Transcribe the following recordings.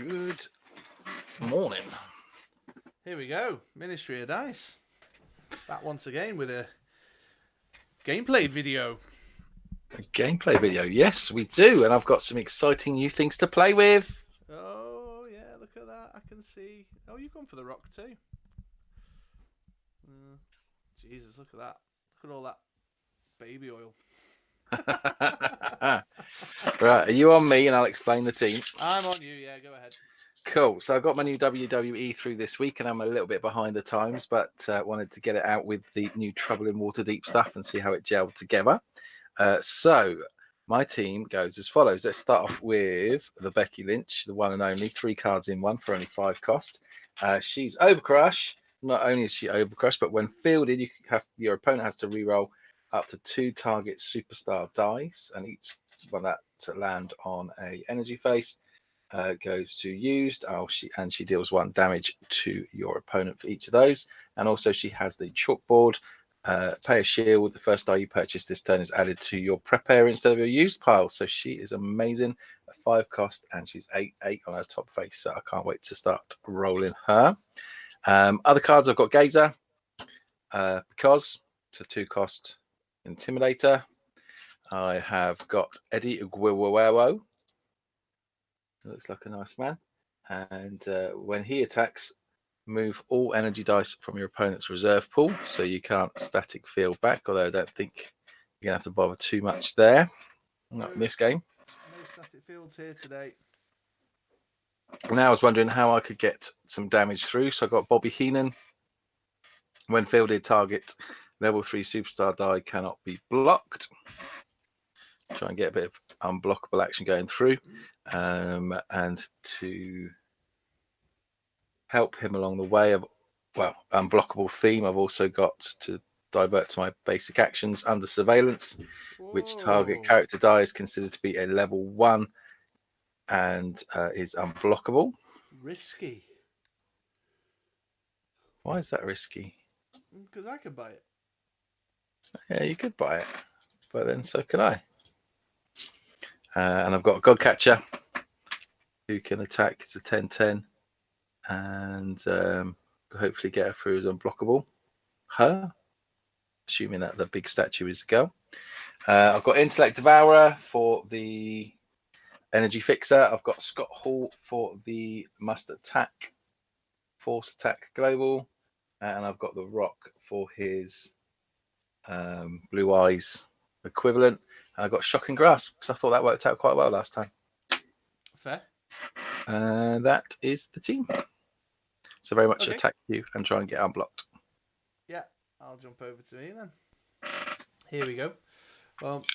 Good morning. Here we go. Ministry of Dice. Back once again with a gameplay video. A gameplay video. Yes, we do. And I've got some exciting new things to play with. Oh, yeah, look at that. I can see. Oh, you've gone for the rock too. Jesus, look at that. Look at all that baby oil. Right, are you on me and I'll explain the team? I'm on you, yeah, go ahead. Cool. So I got my new WWE through this week and I'm a little bit behind the times, but wanted to get it out with the new Trouble in Waterdeep stuff and see how it gelled together. So my team goes as follows. Let's start off with the Becky Lynch, the one and only, 3 cards in one for only 5 cost. She's Overcrush. Not only is she Overcrush, but when fielded, your opponent has to reroll up to 2 target superstar dice, and each one that land on a energy face goes to used. She deals 1 damage to your opponent for each of those. And also she has the chalkboard. Pay a shield. The first die you purchase this turn is added to your prep area instead of your used pile. So she is amazing. A 5 cost, and she's 8/8 on her top face. So I can't wait to start rolling her. Other cards, I've got Gazer, because it's a 2 cost Intimidator. I have got Eddie Uguawo. Looks like a nice man. And when he attacks, move all energy dice from your opponent's reserve pool, so you can't static field back, although I don't think you're going to have to bother too much there. Not in this game. No static fields here today. Now I was wondering how I could get some damage through, so I got Bobby Heenan. When fielded, target level 3 superstar die cannot be blocked. Try and get a bit of unblockable action going through. And to help him along the way of, unblockable theme, I've also got to divert to my basic actions under surveillance. Whoa. Which target character die is considered to be a level 1 and is unblockable. Risky. Why is that risky? Because I could buy it. Yeah, you could buy it, but then so can I. And I've got a Godcatcher who can attack. It's a 10/10 and hopefully get her through as unblockable. Her, assuming that the big statue is a girl. I've got Intellect Devourer for the Energy Fixer. I've got Scott Hall for the Must Attack, Force Attack Global. And I've got the Rock for his Blue Eyes equivalent. And I've got Shocking Grasp because I thought that worked out quite well last time. Fair. That is the team. So very much attack you and try and get unblocked. Yeah, I'll jump over to me then. Here we go. Well,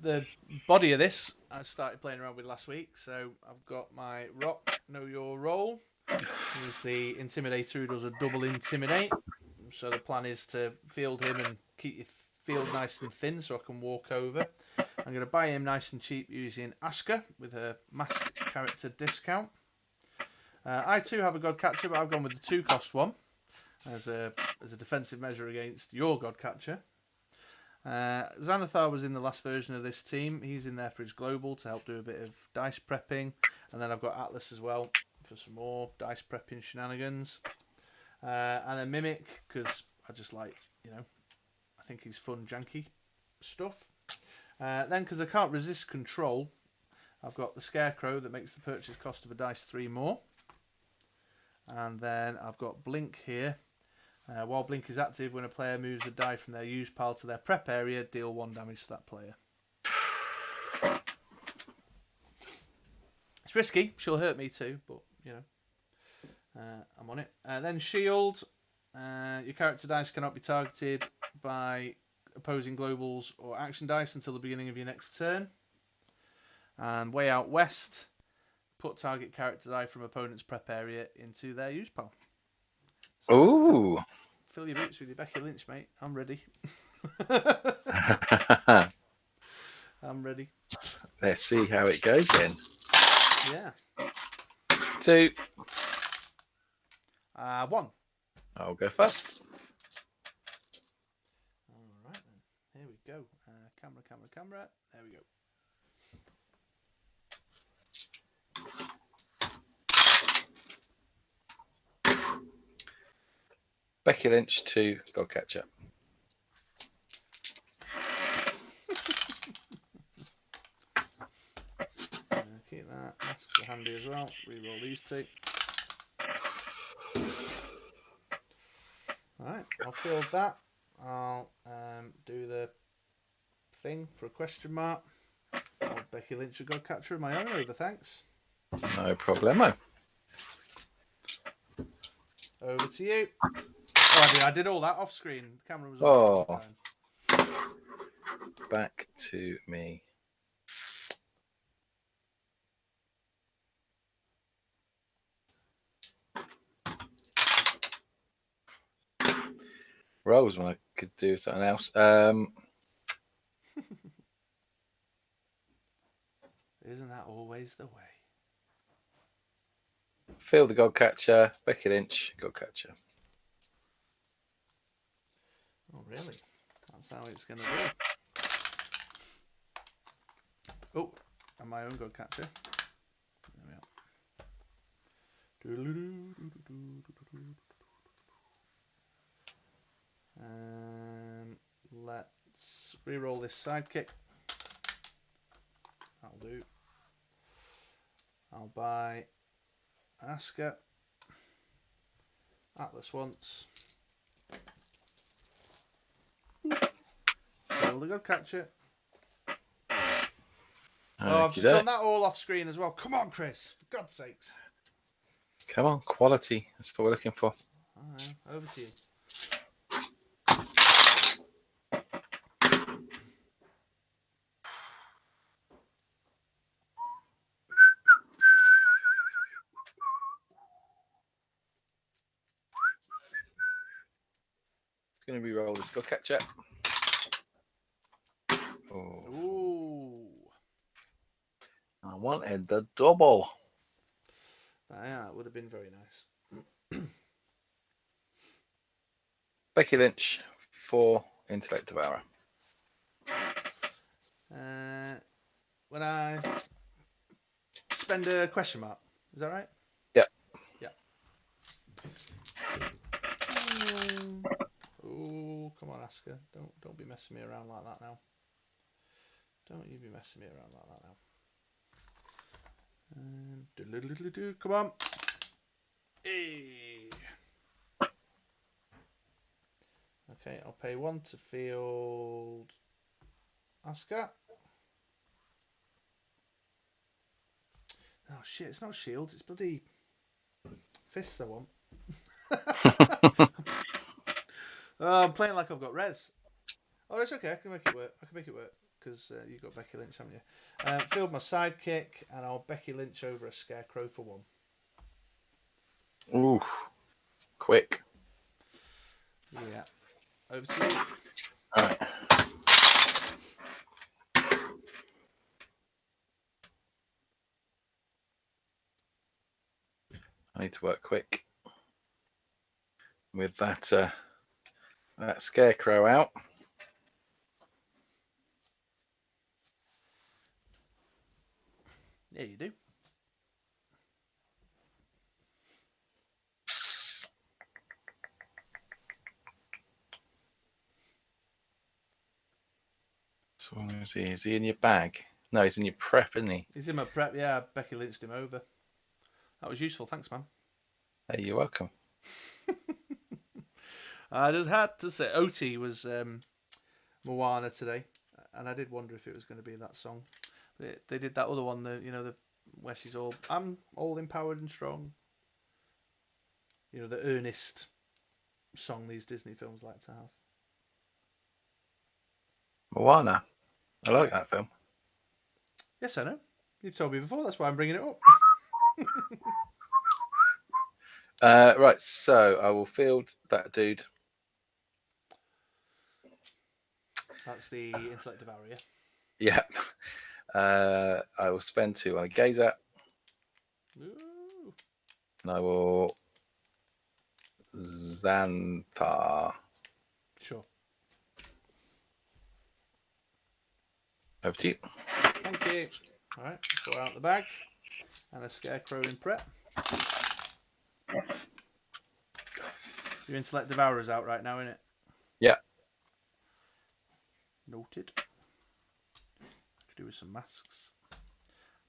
the body of this I started playing around with last week. So I've got my Rock, Know Your Role. He's the Intimidator who does a double Intimidate. So the plan is to field him and keep your field nice and thin so I can walk over. I'm going to buy him nice and cheap using Aska with her mask character discount. I too have a Godcatcher, but I've gone with the 2 cost one as a defensive measure against your Godcatcher. Xanathar was in the last version of this team. He's in there for his global to help do a bit of dice prepping. And then I've got Atlas as well for some more dice prepping shenanigans. And then Mimic, because I just like, I think he's fun, janky stuff. Then, because I can't resist control, I've got the Scarecrow that makes the purchase cost of a dice 3 more. And then I've got Blink here. While Blink is active, when a player moves a die from their use pile to their prep area, deal 1 damage to that player. It's risky. She'll hurt me too, but, I'm on it. Then Shield. Your character dice cannot be targeted by opposing globals or action dice until the beginning of your next turn. And Way Out West. Put target character die from opponent's prep area into their use pile. So ooh. Fill your boots with your Becky Lynch, mate. I'm ready. I'm ready. Let's see how it goes then. Yeah. 2. 1. I'll go first. All right then. Here we go. Camera. There we go. Becky Lynch to Godcatcher. Keep that. Masks are handy as well. Reroll these two. Alright, I'll field that. I'll do the thing for a question mark. I'll Becky Lynch a Godcatcher of my own over, thanks. No problemo. Over to you. Oh, I did all that off screen. The camera was on the whole time. Back to me. Rolls when I could do something else. Isn't that always the way? Phil the Godcatcher, Becky Lynch, Godcatcher. Oh, really? That's how it's going to be. Oh, and my own Godcatcher. There we are. Let's reroll this sidekick. That'll do. I'll buy Asker. Atlas once. Fill the Godcatcher. Oh, I've just done that all off screen as well. Come on, Chris. For God's sakes. Come on, quality. That's what we're looking for. All right, over to you. Going to re-roll this Godcatcher. Oh. Ooh. I wanted the double. Yeah, it would have been very nice. Becky Lynch for Intellect Devourer. When I spend a question mark, is that right? Yeah. Yeah. Oh, come on, Asker. Don't be messing me around like that now. Don't you be messing me around like that now. Come on. Hey. Okay, I'll pay 1 to field Asker. Oh shit, it's not shields, it's bloody fists I want. Oh, I'm playing like I've got res. Oh, it's okay, I can make it work. Because you've got Becky Lynch, haven't you? Field my sidekick, and I'll Becky Lynch over a Scarecrow for 1. Ooh, quick. Yeah. Over to you. All right. I need to work quick with that that Scarecrow out. Yeah, you do. So is he? Is he in your bag? No, he's in your prep, isn't he? He's in my prep. Yeah, Becky Lynched him over. That was useful. Thanks, man. Hey, you're welcome. I just had to say, OT was Moana today, and I did wonder if it was going to be that song. They did that other one, where she's all, I'm all empowered and strong. You know, the earnest song these Disney films like to have. Moana. I like that film. Yes, I know. You've told me before. That's why I'm bringing it up. Right, so I will field that dude. That's the Intellect Devourer, yeah? Yeah. I will spend 2 on a Gazer. Ooh. And I will Xanthar. Sure. Over to you. Thank you. All right, 4 out the bag. And a Scarecrow in prep. Your Intellect Devourer's out right now, innit? Yeah. Noted. I could do with some masks.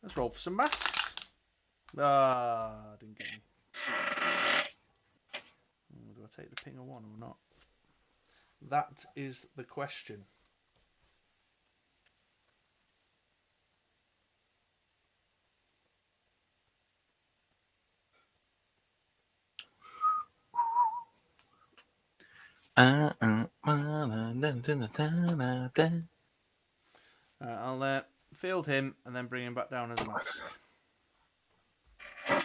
Let's roll for some masks. Ah, didn't get any. Do I take the ping of 1 or not? That is the question. I'll field him and then bring him back down as a mask. I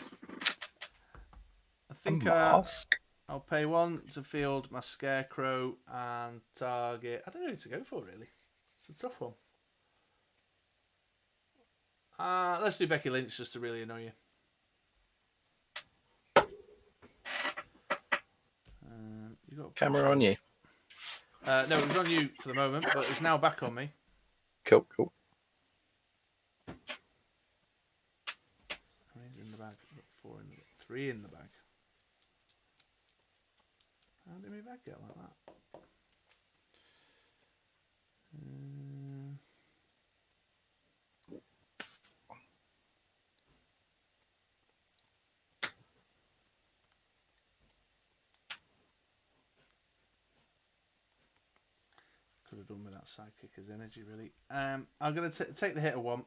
think I'll pay 1 to field my Scarecrow and target. I don't know who to go for, really. It's a tough one. Let's do Becky Lynch just to really annoy you. You got camera on you. No, it was on you for the moment, but it's now back on me. Cool. He's in the bag. I've got 4 in the bag. 3 in the bag. How did my bag get like that? Could have done with that sidekicker's energy, really. I'm going to take the hit of 1.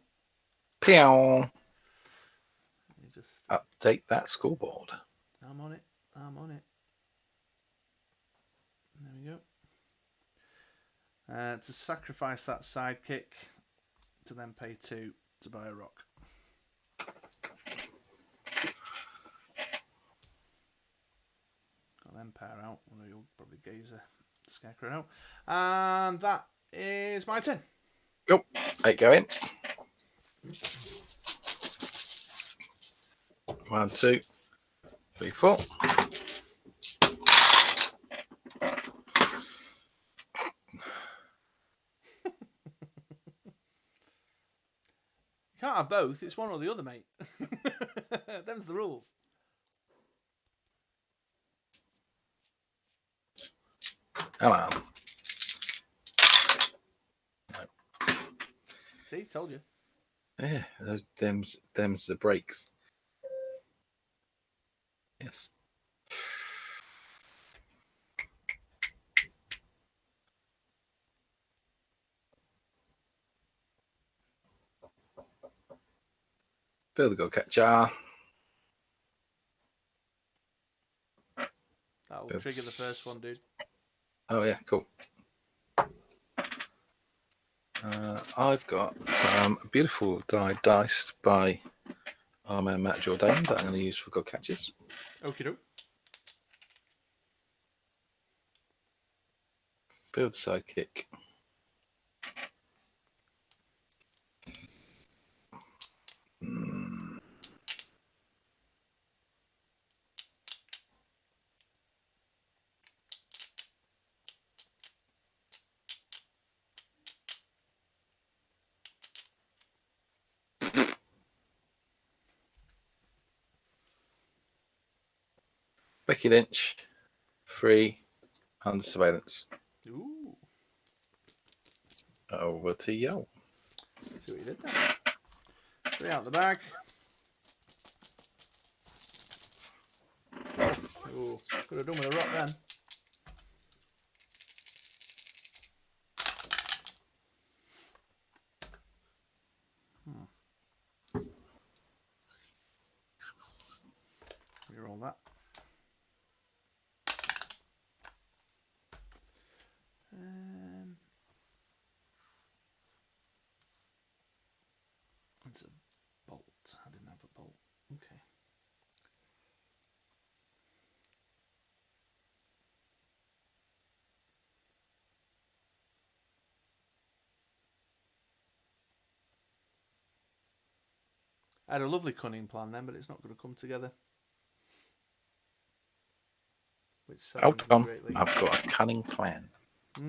Pew. Just update that scoreboard. I'm on it. There we go. To sacrifice that sidekick, to then pay 2 to buy a rock. Got them pair out, although you'll probably gaze a Scarecrow out. And that is my turn. Cool. 8 go in. 1, 2, 3, 4. You can't have both. It's one or the other, mate. Them's the rules. Come on. No. See, told you. Yeah, them's the breaks. Yes. Fill the gold catcher. That'll trigger the first one, dude. Oh yeah, cool. I've got some beautiful dyed dice by our man Matt Jourdain that I'm going to use for gold catches. Okie doke. Build sidekick. Becky Lynch, free, under surveillance. Ooh. Over to you. See what you did there. 3 out the bag. Ooh, could have done with a rock then. Reroll that. It's a bolt. I didn't have a bolt. Okay. I had a lovely cunning plan then, but it's not going to come together. Which Hold on, greatly. I've got a cunning plan. I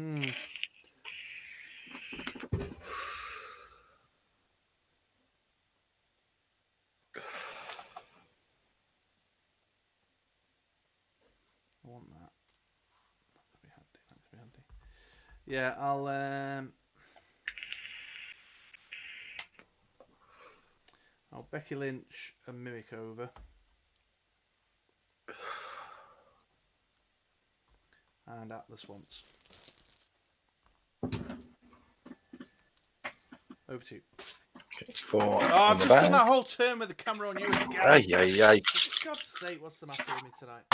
want that. Yeah, I'll Becky Lynch and Mimic over. And Atlas once. Over to you. Okay, 4 Oh, in I've the just done bag. that whole turn with the camera on you again. Ay, ay, ay. For God's sake, what's the matter with me tonight?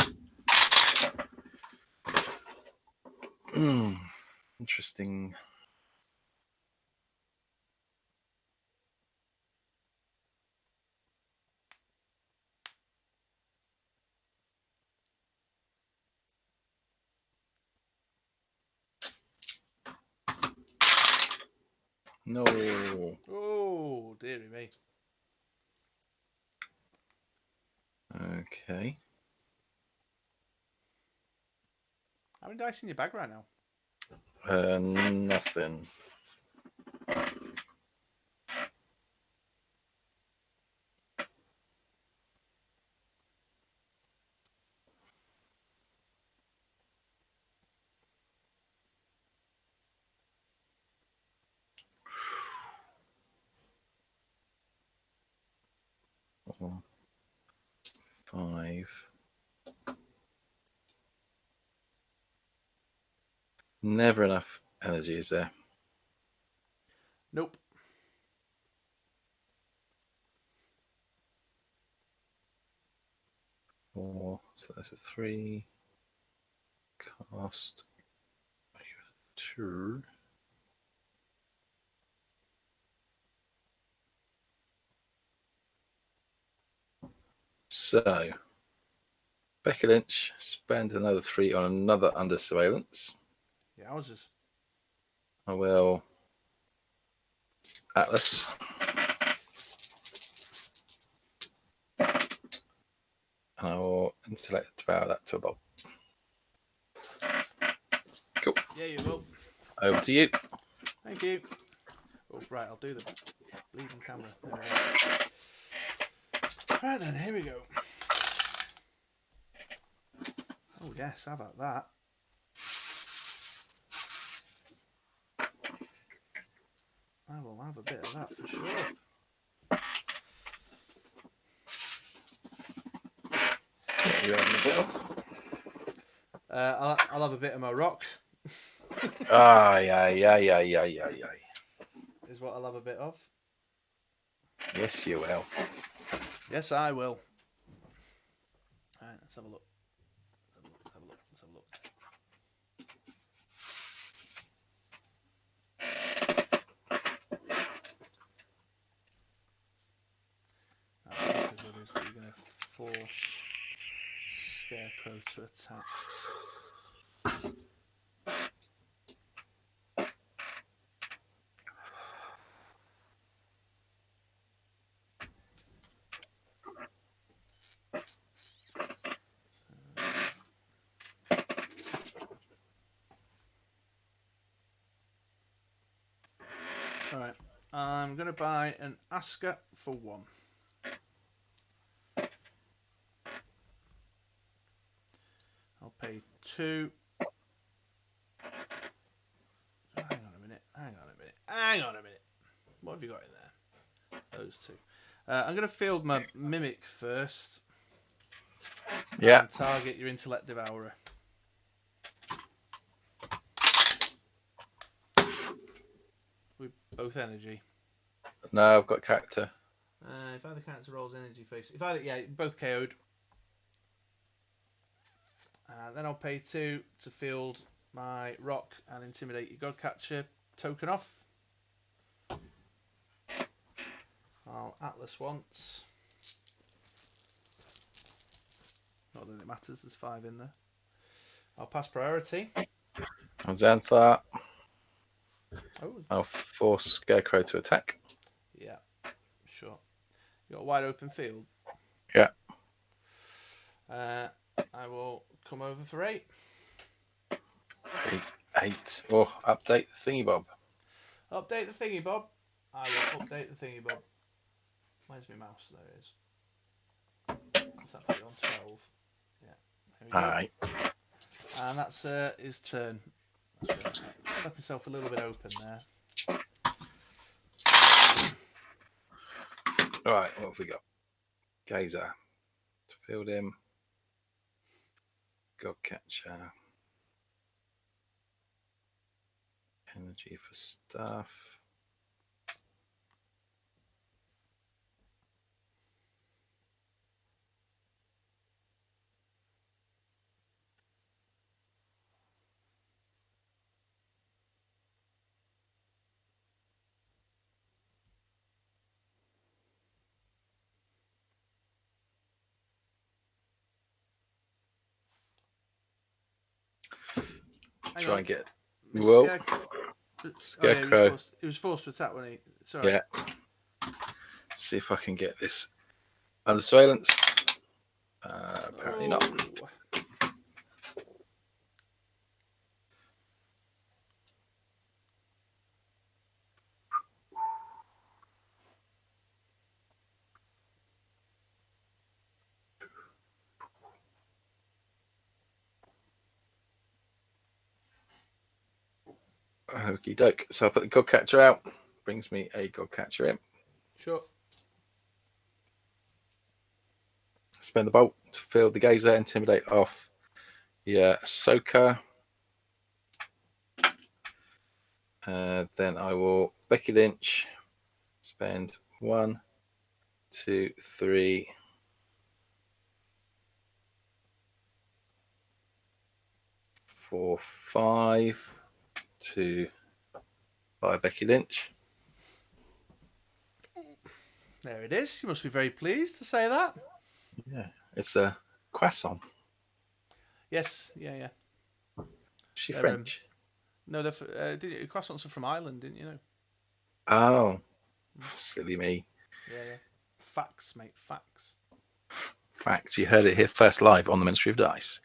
Interesting. No. Oh, dearie me. Okay. How many dice in your bag right now? Nothing. Four, 5. Never enough energy, is there? Nope. Four. So that's a 3. Cast. 2. So, Becky Lynch spend another 3 on another under surveillance. Yeah, I was just. I will Atlas. And I will intellect devour that to a bolt. Cool. Yeah, you will. Over to you. Thank you. Oh, right, I'll do the bleeding camera. There we go. Right then, here we go. Oh, yes, how about that? I will have a bit of that for sure. You having a bit of? I'll have a bit of my rock. Aye, aye, aye, aye, aye, aye, aye. Is what I'll have a bit of. Yes, you will. Yes, I will. Alright, let's have a look. Let's have a look. Let's have a look. Now, the likelihood is that you're going to force Scarecrow to attack. Alright, I'm going to buy an Asker for 1. I'll pay 2. Oh, hang on a minute. What have you got in there? Those 2. I'm going to field my Mimic first. Yeah. And target your Intellect Devourer. With both energy. No, I've got character. If either character rolls energy face, both KO'd. Then I'll pay 2 to field my rock and intimidate your Godcatcher token off. I'll Atlas once. Not that it matters, there's 5 in there. I'll pass priority. Xantha. Oh. I'll force Scarecrow to attack. Yeah, sure. You got a wide open field? Yeah. I will come over for 8. 8. Oh, update the thingy bob. Update the thingy bob. I will update the thingy bob. Where's my mouse? There it is. Let's have it on 12. Yeah. There we go. Aye. And that's his turn. Left myself a little bit open there. All right, what have we got? Gazer. Field him. God catcher. Energy for stuff. Try and get. Well, Scarecrow. He was forced to attack when he. Sorry. Yeah. See if I can get this under surveillance. Apparently not. Okie doke. So I put the Godcatcher out. Brings me a Godcatcher in. Sure. Spend the bolt to field the Gazer, intimidate off. Yeah, Ahsoka. Then I will Becky Lynch. Spend 1, 2, 3, 4, 5 to buy Becky Lynch. There it is. You must be very pleased to say that. Yeah, it's a croissant. Yes, yeah. Is she French? No, croissants are from Ireland, didn't you know? Oh, silly me. Yeah. Facts, mate, facts. Facts. You heard it here first live on the Ministry of Dice.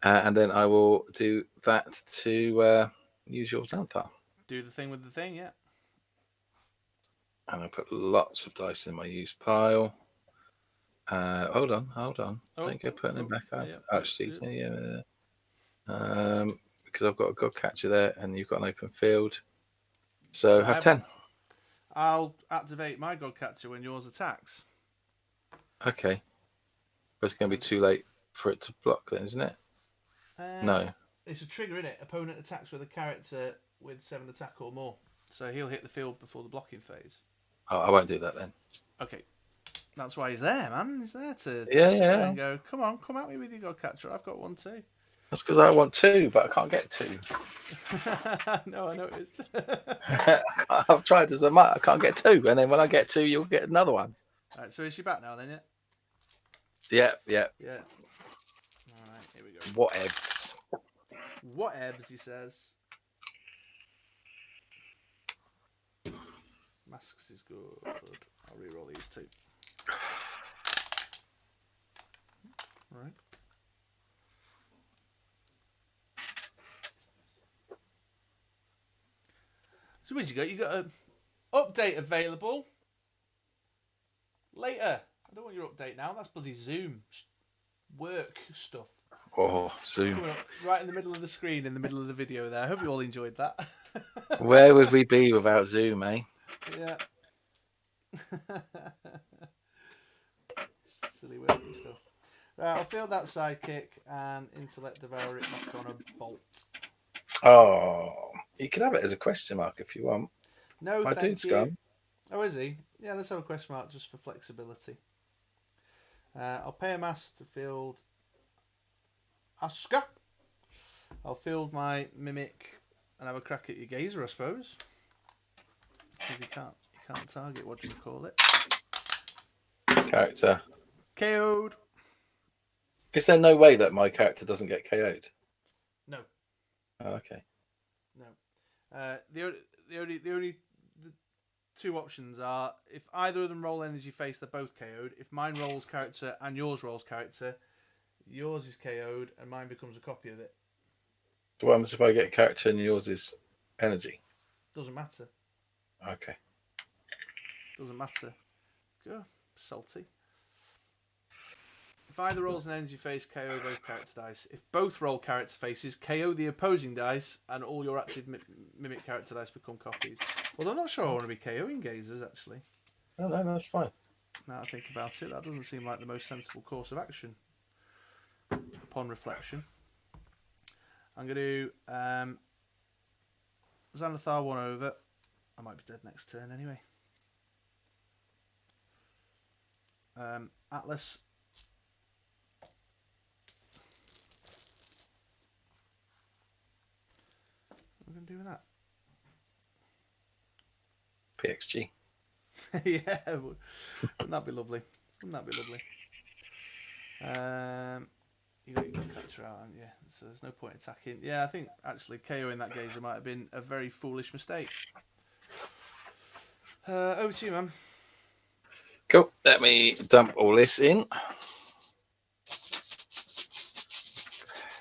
And then I will do that to use your Xanthar. Do the thing with the thing, yeah. And I'll put lots of dice in my use pile. Hold on. Don't go putting them back up. Actually, yeah. Because I've got a Godcatcher there and you've got an open field. So have 10. I'll activate my Godcatcher when yours attacks. Okay. But it's going to be too late for it to block then, isn't it? No. It's a trigger, isn't it? Opponent attacks with a character with 7 attack or more. So he'll hit the field before the blocking phase. Oh, I won't do that then. Okay. That's why he's there, man. He's there to and go, come on, come at me with your Godcatcher. I've got one too. That's because I want 2, but I can't get 2. No, I noticed. I've tried as I can't get 2. And then when I get 2, you'll get another one. All right, so is she back now then, Yeah? Yeah. All right, here we go. Whatevs, he says. Masks is good. I'll reroll these 2. All right. So what you got? You got an update available later. I don't want your update now. That's bloody Zoom work stuff. Oh, Zoom. Right in the middle of the screen, in the middle of the video there. I hope you all enjoyed that. Where would we be without Zoom, eh? Yeah. Silly worky stuff. Right, I'll field that sidekick and intellect devour it back on a bolt. Oh, you could have it as a question mark if you want. No, my dude's gone. Oh, is he? Yeah, let's have a question mark just for flexibility. I'll pay a mass to field Asuka. I'll field my mimic and have a crack at your Gazer, I suppose. Because you can't target. What do you call it? Character. KO'd. Is there no way that my character doesn't get KO'd? No. Oh, okay. No. The only 2 options are if either of them roll energy face, they're both KO'd. If mine rolls character and yours rolls character, yours is KO'd and mine becomes a copy of it. So what happens if I get character and yours is energy? Doesn't matter. Okay. Doesn't matter. Go salty. If either rolls an energy face, KO both character dice. If both roll character faces, KO the opposing dice, and all your active mimic character dice become copies. Well, I'm not sure I want to be KOing gazers, actually. No, that's fine. Now I think about it, that doesn't seem like the most sensible course of action. Upon reflection. I'm going to do Xanathar 1 over. I might be dead next turn anyway. Atlas. What are we going to do with that? PXG. Yeah, wouldn't that be lovely? Wouldn't that be lovely? You got your catcher out, haven't you? So there's no point attacking. Yeah, I think actually KOing that gazer might have been a very foolish mistake. Over to you, man. Cool. Let me dump all this in.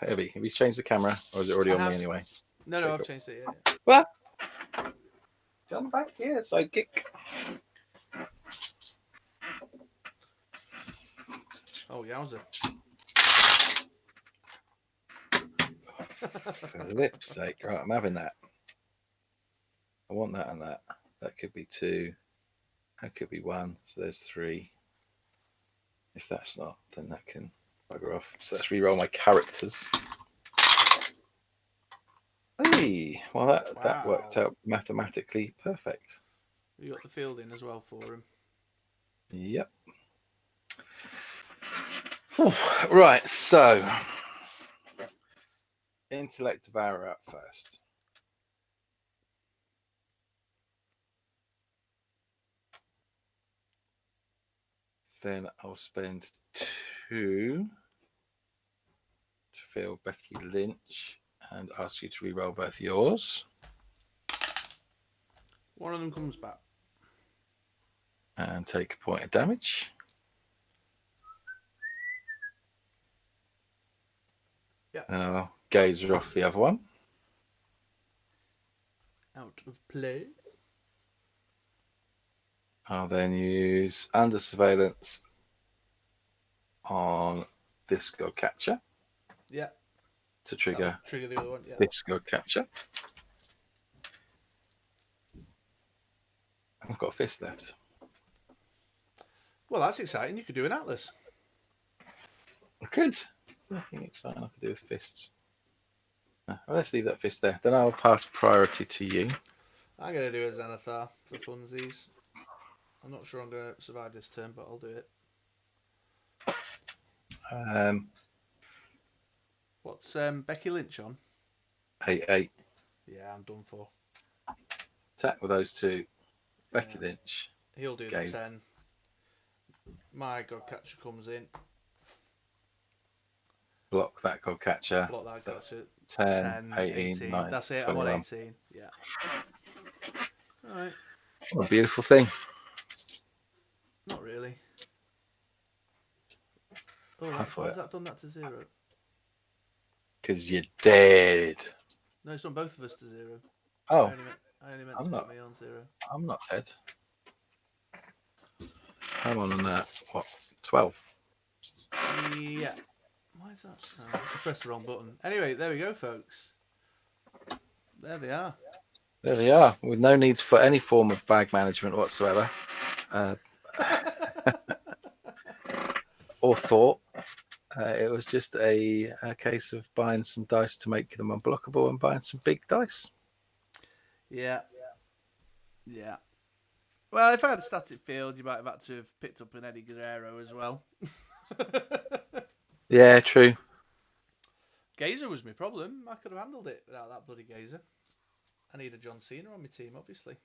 Heavy. Have you changed the camera, or is it already on me anyway? No, Okay, I've cool. changed it. Yeah. What? Jump back here, sidekick. Oh, yowza. For lip's sake. Right, I'm having that. I want that and that. That could be 2. That could be 1. So there's 3. If that's not, then that can bugger off. So let's re-roll my characters. Hey, well that worked out mathematically perfect. You got the field in as well for him. Yep. Right, so intellect devourer up first. Then I'll spend 2 to fill Becky Lynch and ask you to re-roll both yours. One of them comes back. And take a point of damage. Yeah. And I'll gazer off the other one. Out of play. I'll then use under surveillance on this god catcher. Yeah. To trigger the other one. Yeah. This god catcher. I've got a fist left. Well, that's exciting. You could do an Atlas. I could. There's nothing exciting I could do with fists. No, well, let's leave that fist there. Then I'll pass priority to you. I'm going to do a Xanathar for funsies. I'm not sure I'm going to survive this turn, but I'll do it. What's Becky Lynch on? 8/8. Yeah, I'm done for. Attack with those 2. Becky Lynch. He'll do the 10. My god catcher comes in. Block that god catcher. Block that catcher. 10, 18, 9. That's it. 21. I'm on 18. Yeah. All right. What a beautiful thing. Not really. Oh, why has that done that to 0? Because you're dead. No, it's done both of us to 0. Oh. I only meant to put me on 0. I'm not dead. I'm on that. What? 12. Yeah. Why is that? Oh, I pressed the wrong button. Anyway, there we go, folks. There they are. There they are, with no needs for any form of bag management whatsoever. Or thought. It was just a case of buying some dice to make them unblockable and buying some big dice. Yeah. Yeah. Well, if I had a static field, you might have had to have picked up an Eddie Guerrero as well. Yeah, true. Gazer was my problem. I could have handled it without that bloody Gazer. I need a John Cena on my team, obviously.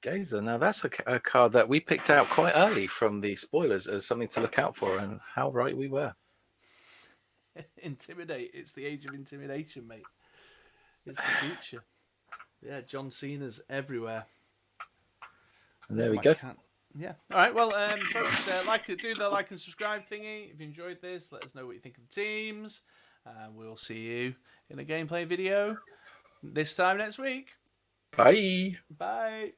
Gazer. Now, that's a card that we picked out quite early from the spoilers as something to look out for, and how right we were. Intimidate. It's the age of intimidation, mate. It's the future. Yeah, John Cena's everywhere. And there we go. Yeah. All right. Well, folks, do the like and subscribe thingy. If you enjoyed this, let us know what you think of the teams. We'll see you in a gameplay video this time next week. Bye. Bye.